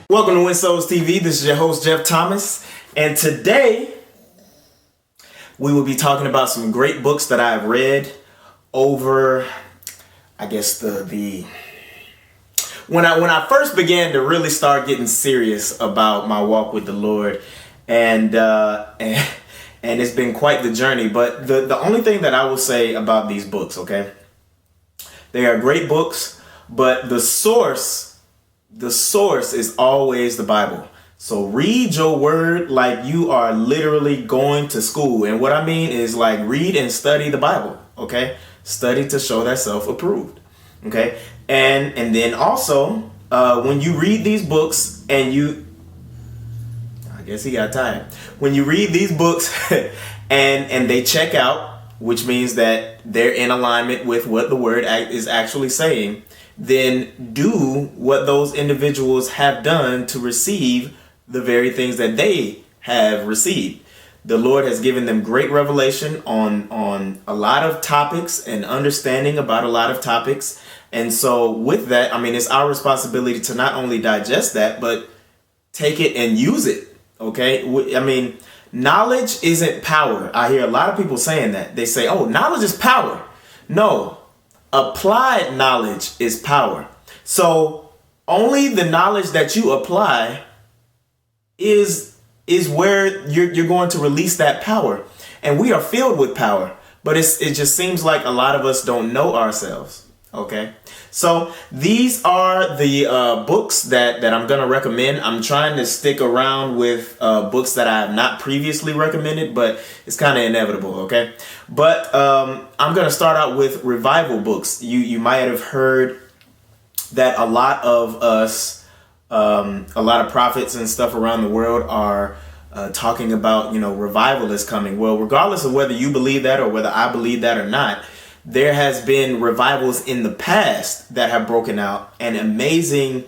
Welcome to Win Souls TV. This is your host, Jeff Thomas. And today, we will be talking about some great books that I've read over, when I first began to really start getting serious about my walk with the Lord. And it's been quite the journey. But the only thing that I will say about these books, okay? They are great books, but the source is always the Bible. So read your word like you are literally going to school. And what I mean is like read and study the Bible, okay? Study to show thyself approved, okay? And then also, when you read these books and I guess he got tired. When you read these books and they check out, which means that they're in alignment with what the word is actually saying, then do what those individuals have done to receive the very things that they have received. The Lord has given them great revelation on a lot of topics and understanding about a lot of topics. And so with that, it's our responsibility to not only digest that, but take it and use it. Okay? Knowledge isn't power. I hear a lot of people saying that. They say, oh, knowledge is power. No. Applied knowledge is power. So only the knowledge that you apply is where you're going to release that power. And we are filled with power, but it just seems like a lot of us don't know ourselves. Okay, so these are the books that I'm going to recommend. I'm trying to stick around with books that I have not previously recommended, but it's kind of inevitable, okay? But I'm going to start out with revival books. You might have heard that a lot of us, a lot of prophets and stuff around the world are talking about, revival is coming. Well, regardless of whether you believe that or whether I believe that or not, there has been revivals in the past that have broken out, and amazing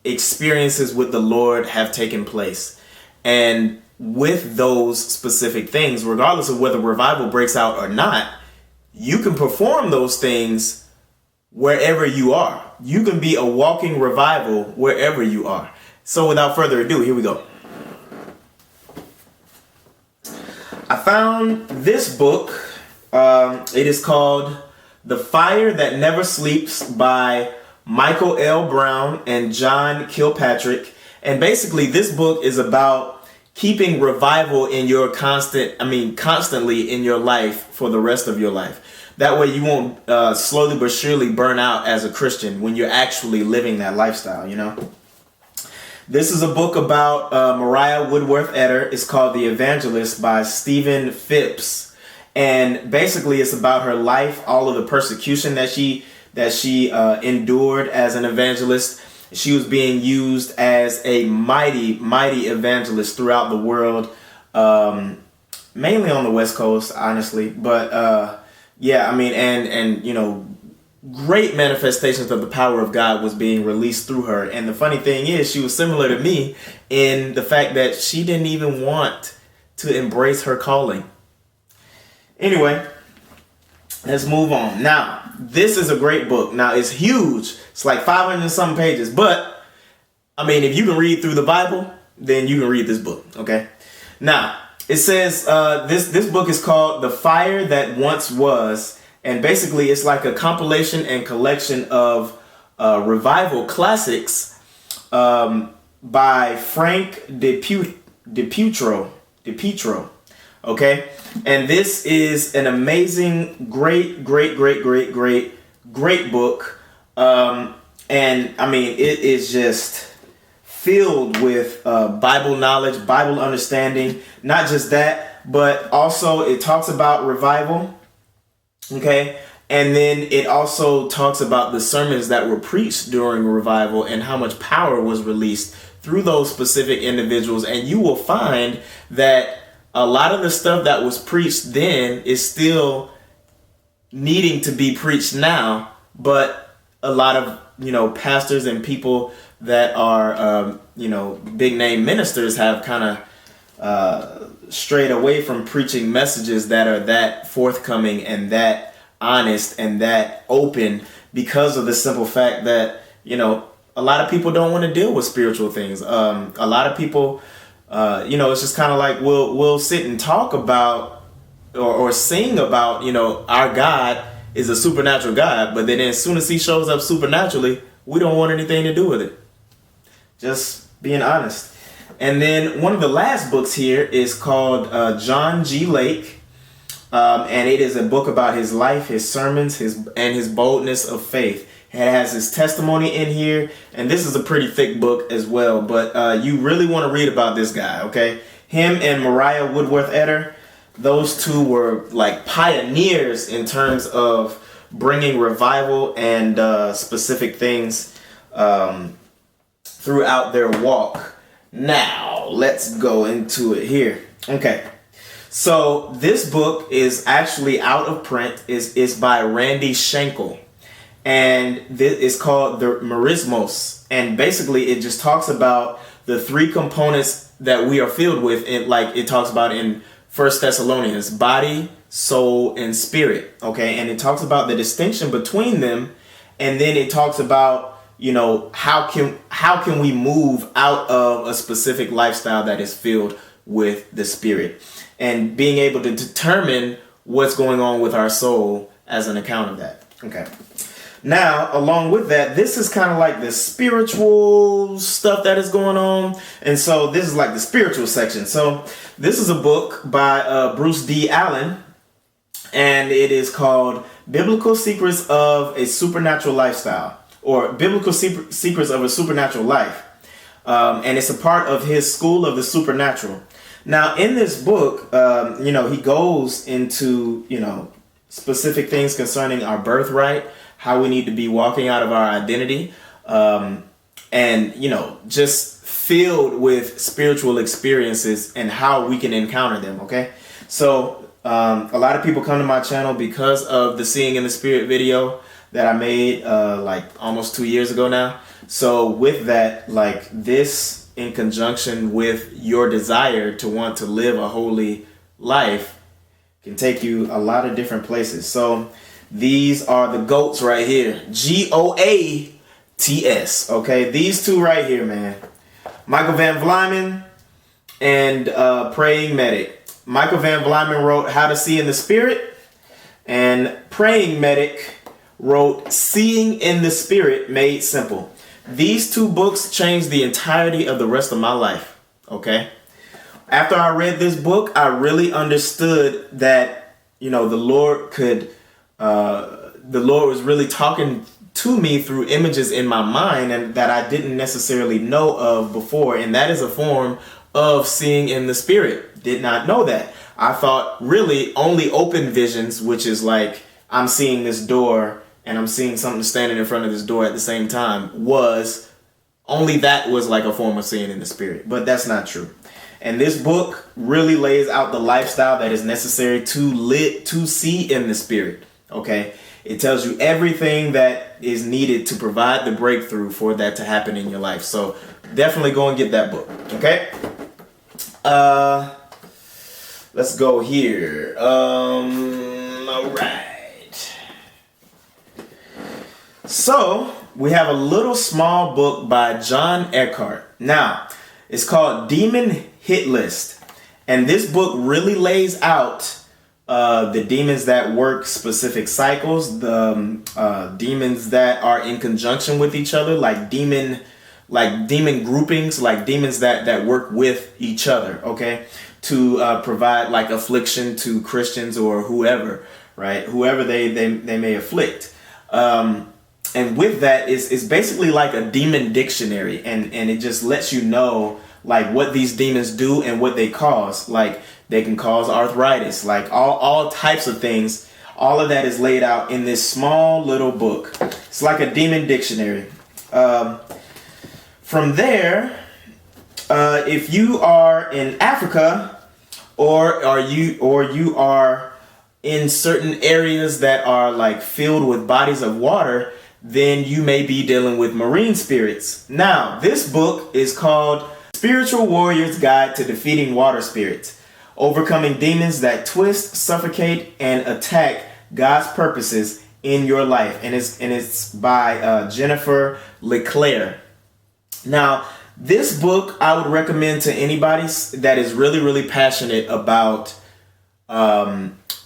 experiences with the Lord have taken place. And with those specific things, regardless of whether revival breaks out or not, you can perform those things wherever you are. You can be a walking revival wherever you are. So without further ado, here we go. I found this book. It is called The Fire That Never Sleeps by Michael L. Brown and John Kilpatrick. And basically this book is about keeping revival in your constantly in your life for the rest of your life. That way you won't slowly but surely burn out as a Christian when you're actually living that lifestyle, This is a book about Mariah Woodworth Etter. It's called The Evangelist by Stephen Phipps. And basically it's about her life, all of the persecution that she endured as an evangelist. She was being used as a mighty, mighty evangelist throughout the world, mainly on the West Coast, honestly. But great manifestations of the power of God was being released through her. And the funny thing is, she was similar to me in the fact that she didn't even want to embrace her calling. Anyway, let's move on. Now, this is a great book. Now, it's huge. It's like 500 and some pages. But, if you can read through the Bible, then you can read this book, okay? Now, it says this book is called The Fire That Once Was. And basically, it's like a compilation and collection of revival classics by Frank DiPietro. Okay, and this is an amazing, great book. It is just filled with Bible knowledge, Bible understanding. Not just that, but also it talks about revival. Okay, and then it also talks about the sermons that were preached during revival and how much power was released through those specific individuals. And you will find that a lot of the stuff that was preached then is still needing to be preached now, but a lot of, pastors and people that are, big name ministers have kind of strayed away from preaching messages that are that forthcoming and that honest and that open because of the simple fact that, a lot of people don't want to deal with spiritual things. A lot of people, it's just kind of like we'll sit and talk about or sing about, our God is a supernatural God, but then as soon as he shows up supernaturally, we don't want anything to do with it. Just being honest. And then one of the last books here is called John G. Lake. And it is a book about his life, his sermons, his boldness of faith. It has his testimony in here, and this is a pretty thick book as well, but you really want to read about this guy, okay? Him and Mariah Woodworth Etter, those two were like pioneers in terms of bringing revival and specific things throughout their walk. Now, let's go into it here. Okay. So this book is actually out of print. It's by Randy Schenkel. And this is called The Merismos. And basically it just talks about the three components that we are filled with. Like it talks about in 1 Thessalonians, body, soul, and spirit. Okay. And it talks about the distinction between them. And then it talks about, how can we move out of a specific lifestyle that is filled with the spirit, and being able to determine what's going on with our soul as an account of that. Okay. Now, along with that, this is kind of like the spiritual stuff that is going on. And so this is like the spiritual section. So this is a book by Bruce D. Allen, and it is called Biblical Secrets of a Supernatural Lifestyle, or Biblical Secrets of a Supernatural Life. And it's a part of his School of the Supernatural. Now, in this book, he goes into, specific things concerning our birthright, how we need to be walking out of our identity, and, just filled with spiritual experiences and how we can encounter them, okay? So a lot of people come to my channel because of the Seeing in the Spirit video that I made like almost 2 years ago now. So with that, like this in conjunction with your desire to want to live a holy life can take you a lot of different places. So these are the GOATs right here. GOATS. Okay, these two right here, man. Michael Van Vlymen and Praying Medic. Michael Van Vlymen wrote How to See in the Spirit, and Praying Medic wrote Seeing in the Spirit Made Simple. These two books changed the entirety of the rest of my life, okay? After I read this book, I really understood that, the Lord was really talking to me through images in my mind and that I didn't necessarily know of before. And that is a form of seeing in the spirit. Did not know that. I thought really only open visions, which is like I'm seeing this door and I'm seeing something standing in front of this door at the same time, was like a form of seeing in the spirit. But that's not true. And this book really lays out the lifestyle that is necessary to see in the spirit. Okay. It tells you everything that is needed to provide the breakthrough for that to happen in your life. So definitely go and get that book. Okay. Let's go here. All right. So we have a little small book by John Eckhart. Now, it's called Demon Hit List. And this book really lays out the demons that work specific cycles, the demons that are in conjunction with each other, like demon groupings, like demons that work with each other, okay, to provide like affliction to Christians or whoever, right? Whoever they may afflict. And with that is basically like a demon dictionary, and it just lets you know like what these demons do and what they cause. Like they can cause arthritis, like all types of things. All of that is laid out in this small little book. It's like a demon dictionary. From there, if you are in Africa or you are in certain areas that are like filled with bodies of water, then you may be dealing with marine spirits. Now, this book is called Spiritual Warrior's Guide to Defeating Water Spirits, Overcoming Demons That Twist, Suffocate, and Attack God's Purposes in Your Life. And it's by Jennifer Leclaire. Now, this book I would recommend to anybody that is really, really passionate about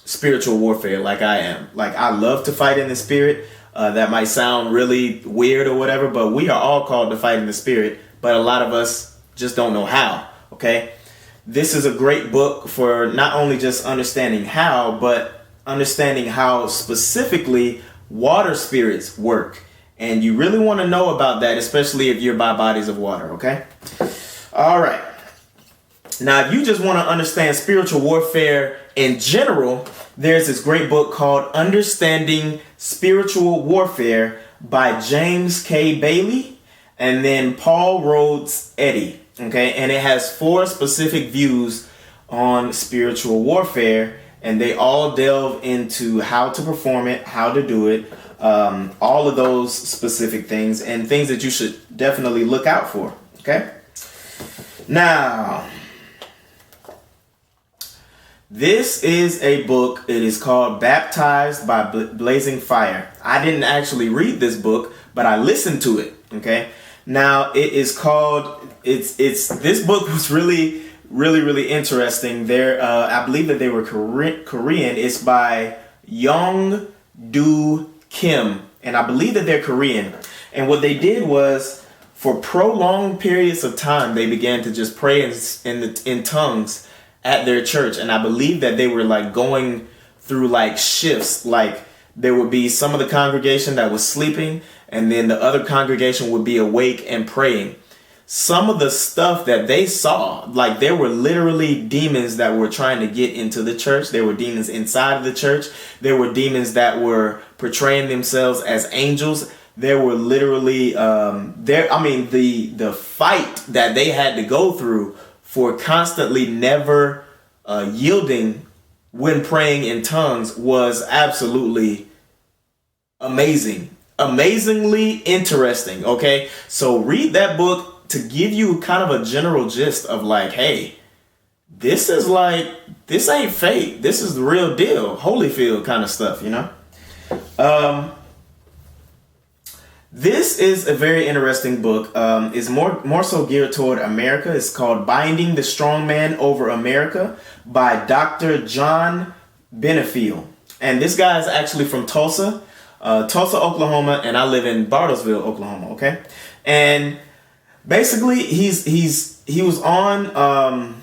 spiritual warfare like I am. Like, I love to fight in the spirit. That might sound really weird or whatever, but we are all called to fight in the spirit, but a lot of us just don't know how, okay? This is a great book for not only just understanding how, but understanding how specifically water spirits work. And you really want to know about that, especially if you're by bodies of water, okay? All right. Now, if you just want to understand spiritual warfare in general, there's this great book called Understanding Spiritual Warfare by James K. Bailey and then Paul Rhodes Eddy. Okay, and it has 4 specific views on spiritual warfare, and they all delve into how to perform it, how to do it, all of those specific things and things that you should definitely look out for. Okay, now this is a book. It is called Baptized by Blazing Fire. I didn't actually read this book, but I listened to it. Okay, now it is called. This book was really interesting. I believe that they were Korean. It's by Young Do Kim, and I believe that they're Korean. And what they did was, for prolonged periods of time, they began to just pray in tongues at their church. And I believe that they were like going through like shifts. Like, there would be some of the congregation that was sleeping, and then the other congregation would be awake and praying. Some of the stuff that they saw, like, there were literally demons that were trying to get into the church. There were demons inside of the church. There were demons that were portraying themselves as angels. There were literally the fight that they had to go through for constantly never yielding when praying in tongues was absolutely amazing. Amazingly interesting. Okay, so read that book to give you kind of a general gist of like, hey, this ain't fake. This is the real deal. Holyfield kind of stuff, you know? This is a very interesting book. It's more so geared toward America. It's called Binding the Strong Man Over America by Dr. John Benefiel. And this guy is actually from Tulsa, Oklahoma, and I live in Bartlesville, Oklahoma, okay? And basically, he was on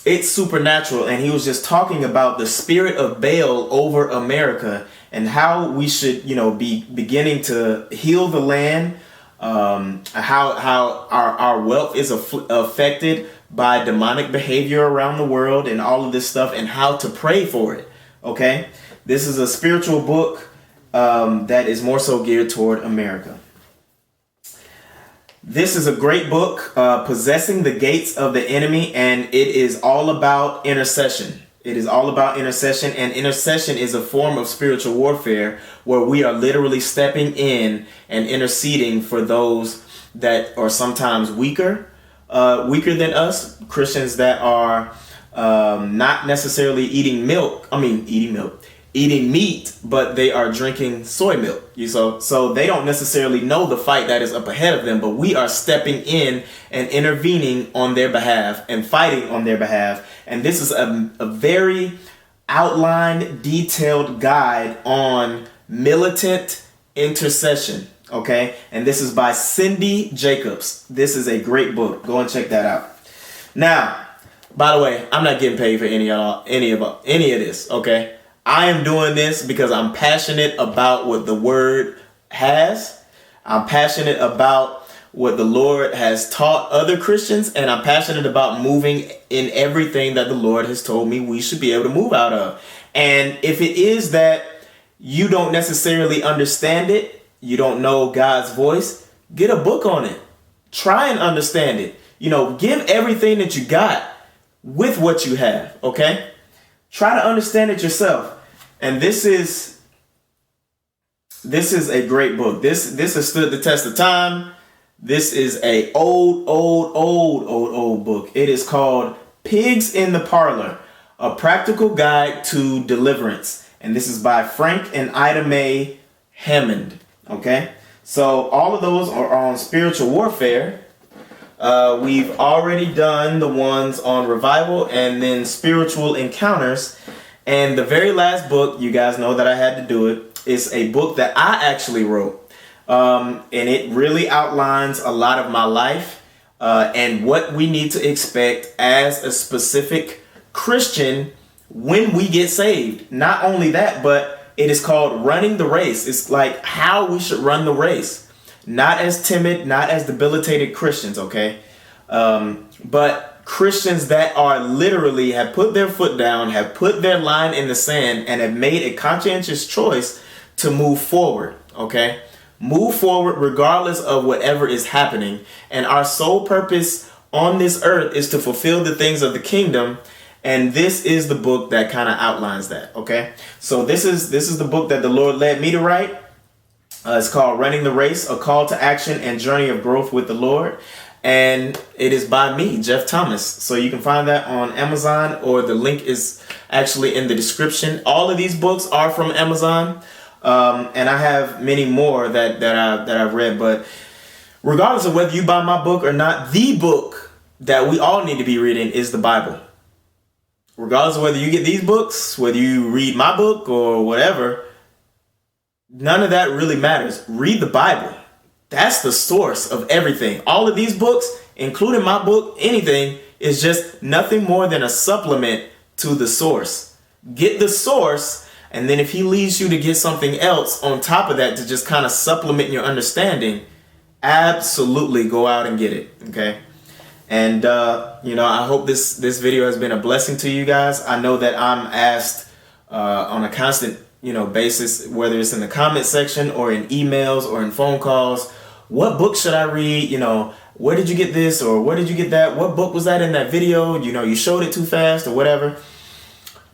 It's Supernatural, and he was just talking about the spirit of Baal over America and how we should, be beginning to heal the land, how our wealth is affected by demonic behavior around the world and all of this stuff, and how to pray for it. Okay, this is a spiritual book that is more so geared toward America. This is a great book, Possessing the Gates of the Enemy, and it is all about intercession. It is all about intercession, and intercession is a form of spiritual warfare where we are literally stepping in and interceding for those that are sometimes weaker than us, Christians that are not necessarily eating meat, but they are drinking soy milk. So they don't necessarily know the fight that is up ahead of them, but we are stepping in and intervening on their behalf and fighting on their behalf. And this is a very outlined, detailed guide on militant intercession. Okay, and this is by Cindy Jacobs. This is a great book. Go and check that out. Now, by the way, I'm not getting paid for any of this. Okay. I am doing this because I'm passionate about what the Word has. I'm passionate about what the Lord has taught other Christians, and I'm passionate about moving in everything that the Lord has told me we should be able to move out of. And if it is that you don't necessarily understand it, you don't know God's voice, get a book on it. Try and understand it. Give everything that you got with what you have, okay? Try to understand it yourself. And this is a great book. This has stood the test of time. This is a old book. It is called Pigs in the Parlor, A Practical Guide to Deliverance. And this is by Frank and Ida Mae Hammond. Okay? So all of those are on spiritual warfare. We've already done the ones on revival and then spiritual encounters. And the very last book, you guys know that I had to do it, is a book that I actually wrote. And it really outlines a lot of my life and what we need to expect as a specific Christian when we get saved. Not only that, but it is called Running the Race. It's like how we should run the race. Not as timid, not as debilitated Christians, okay? But Christians that are literally have put their foot down, have put their line in the sand, and have made a conscientious choice to move forward, okay? Move forward regardless of whatever is happening. And our sole purpose on this earth is to fulfill the things of the kingdom. And this is the book that kind of outlines that, okay? So this is the book that the Lord led me to write. It's called Running the Race, A Call to Action and Journey of Growth with the Lord. And it is by me, Jeff Thomas. So you can find that on Amazon, or the link is actually in the description. All of these books are from Amazon. And I have many more that I've read. But regardless of whether you buy my book or not, the book that we all need to be reading is the Bible. Regardless of whether you get these books, whether you read my book or whatever, none of that really matters. Read the Bible. That's the source of everything. All of these books, including my book, anything, is just nothing more than a supplement to the source. Get the source, and then if he leads you to get something else on top of that to just kind of supplement your understanding, absolutely go out and get it, okay? And, I hope this video has been a blessing to you guys. I know that I'm asked on a constant basis, whether it's in the comment section or in emails or in phone calls, what book should I read? Where did you get this, or where did you get that? What book was that in that video? You showed it too fast or whatever.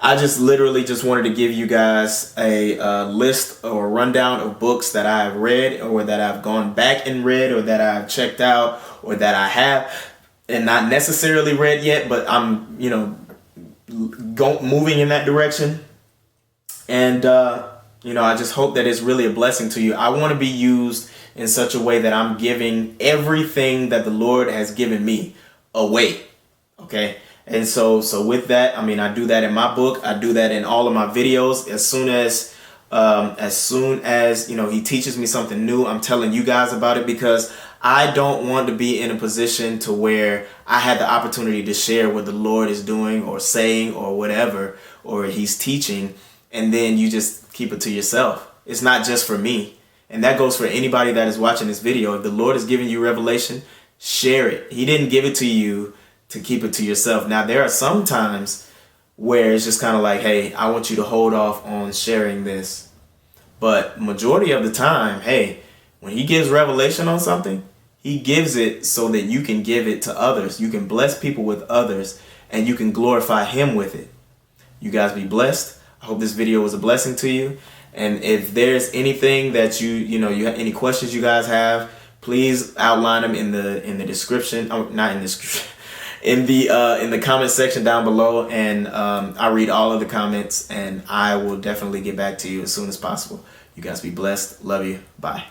I just literally just wanted to give you guys a list or a rundown of books that I've read, or that I've gone back and read, or that I've checked out, or that I have and not necessarily read yet, but I'm, moving in that direction. And, I just hope that it's really a blessing to you. I want to be used in such a way that I'm giving everything that the Lord has given me away. Okay. And so with that, I do that in my book. I do that in all of my videos. As soon as, he teaches me something new, I'm telling you guys about it, because I don't want to be in a position to where I had the opportunity to share what the Lord is doing or saying or whatever, or he's teaching, and then you just keep it to yourself. It's not just for me. And that goes for anybody that is watching this video. If the Lord is giving you revelation, share it. He didn't give it to you to keep it to yourself. Now, there are some times where it's just kind of like, hey, I want you to hold off on sharing this. But majority of the time, hey, when he gives revelation on something, he gives it so that you can give it to others. You can bless people with others, and you can glorify him with it. You guys be blessed. I hope this video was a blessing to you. And if there's anything that you have any questions you guys have, please outline them in the description. Not in the description. In the comment section down below, and I read all of the comments, and I will definitely get back to you as soon as possible. You guys be blessed. Love you. Bye.